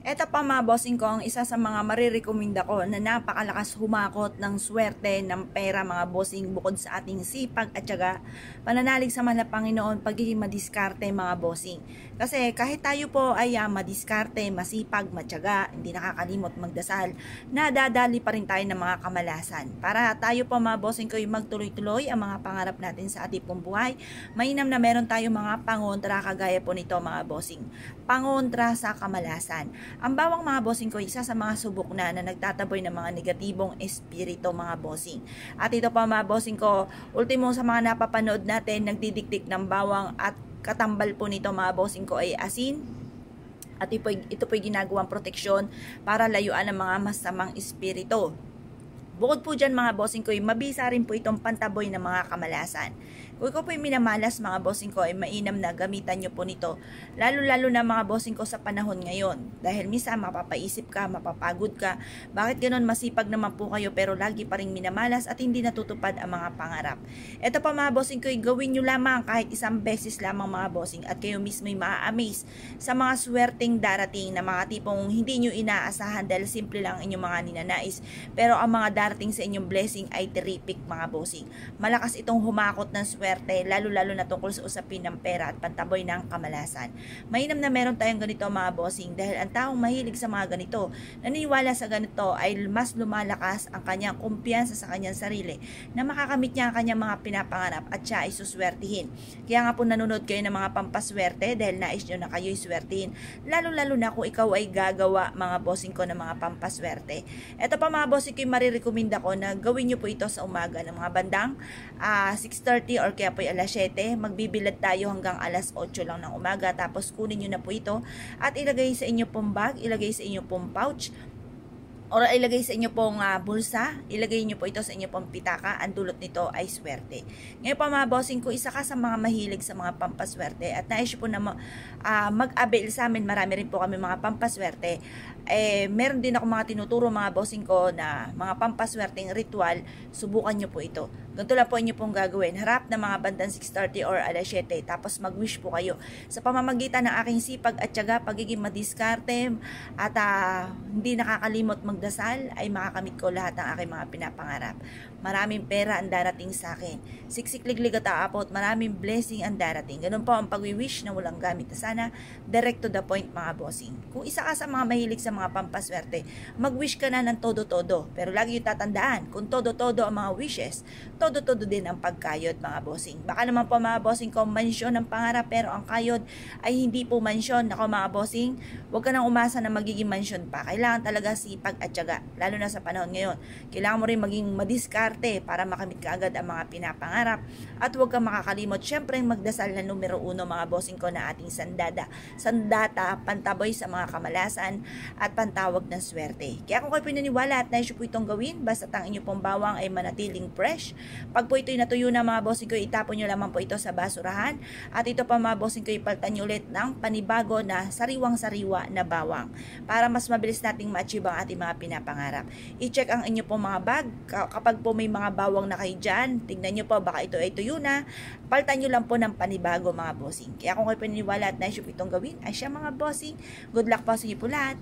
Eto pa mga bossing ko, ang isa sa mga marirekomenda ko na napakalakas humakot ng swerte ng pera mga bossing bukod sa ating sipag at syaga, pananalig sa mahal na Panginoon, pagiging madiskarte mga bossing. Kasi kahit tayo po ay madiskarte, masipag, matyaga, hindi nakakalimot magdasal, nadadali pa rin tayo ng mga kamalasan. Para tayo po mga bossing ko ay magtuloy-tuloy ang mga pangarap natin sa ating pong buhay, mainam na meron tayo mga pangontra kagaya po nito mga bossing. Pangontra sa kamalasan. Ang bawang mga bossing ko, isa sa mga subok na nagtataboy ng mga negatibong espiritu mga bossing. At ito pa mga bossing ko, ultimo sa mga napapanood natin, nagdidikdik ng bawang at katambal po nito mga bossing ko ay asin. At ito po'y ginagawang proteksyon para layuan ng mga masamang espiritu. Bukod po dyan mga bossing ko, mabisa rin po itong pantaboy ng mga kamalasan. Kung ikaw po'y minamalas mga bossing ko, ay mainam na gamitan nyo po nito. Lalo-lalo na mga bossing ko sa panahon ngayon. Dahil minsan mapapaisip ka, mapapagod ka. Bakit ganon? Masipag naman po kayo pero lagi pa rin minamalas at hindi natutupad ang mga pangarap. Ito pa mga bossing ko, gawin nyo lamang kahit isang beses lamang mga bossing at kayo mismo'y maa-amaze sa mga swerteng darating na mga tipong hindi nyo inaasahan dahil simple lang inyong mga ninanais. Pero ang mga darating sa inyong blessing ay terrific mga bossing. Malakas itong humakot ng swerte, lalo-lalo na tungkol sa usapin ng pera at pantaboy ng kamalasan. Mainam na meron tayong ganito mga bossing dahil ang taong mahilig sa mga ganito, naniniwala sa ganito ay mas lumalakas ang kanyang kumpiyansa sa kanyang sarili na makakamit niya ang kanyang mga pinapangarap at siya ay suswertihin. Kaya nga po nanonood kayo ng mga pampaswerte dahil nais nyo na kayo'y swertihin. Lalo-lalo na kung ikaw ay gagawa mga bossing ko ng mga pampaswerte. Ito pa mga bossing ko, marirekomenda ko na gawin nyo po ito sa umaga ng mga bandang 6:30 or kaya po alas 7, magbibilad tayo hanggang alas 8 lang ng umaga, tapos kunin nyo na po ito at ilagay sa inyo pong bag, ilagay sa inyo pong pouch, o ilagay sa inyo pong bulsa, ilagay nyo po ito sa inyo pong pitaka, ang dulot nito ay swerte. Ngayon pa mga bossing ko, isa ka sa mga mahilig sa mga pampaswerte at nais po na mag-avail sa amin, marami rin po kami mga pampaswerte. Meron din ako mga tinuturo mga bossing ko na mga pampaswerteng ritual, subukan nyo po ito. Ganito lang po inyo pong gagawin, harap ng mga bandang 6:30 or alas 7, tapos mag-wish po kayo. Sa pamamagitan ng aking sipag at syaga, pagiging madiskarte at hindi nakakalimot magdasal, ay makakamit ko lahat ng aking mga pinapangarap. Maraming pera ang darating sa akin. Siksik-liglig at aapot, maraming blessing ang darating. Ganun po ang pag-wish na walang gamit na sana, direct to the point mga bossing. Kung isa ka sa mga mahilig sa mga pampaswerte, mag-wish ka na ng todo-todo. Pero lagi yung tatandaan, kung todo-todo ang mga wishes, todo-todo din ang pagkayod mga bossing. Baka naman po mga bossing ko, mansyon ang pangarap pero ang kayod ay hindi po mansyon. Nako mga bossing, huwag ka nang umasa na magiging mansyon pa. Kailangan talaga sipag at syaga, lalo na sa panahon ngayon. Kailangan mo rin maging madiskarte para makamit ka agad ang mga pinapangarap at huwag kang makakalimot syempre magdasal na numero 1 mga bossing ko na ating sandata, pantaboy sa mga kamalasan at pantawag ng swerte. Kaya kung kayo pinaniwala at nais po itong gawin, basta ang inyo pong bawang ay manatiling fresh. Pag po ito'y natuyo na mga bossing ko, itapon nyo lamang po ito sa basurahan at ito pa mga bossing ko, ipalitan nyo ulit ng panibago na sariwang-sariwa na bawang para mas mabilis nating ma-achieve ang ating mga pinapangarap. I-check ang inyo pong mga bag. Kapag po may mga bawang na kayo dyan, tingnan nyo po, baka ito ay tuyo na, palitan nyo lang po ng panibago mga bossing. Kaya kung kayo pinaniwala at nais po itong gawin, ay siya mga bossing, good luck po sa inyo po lahat.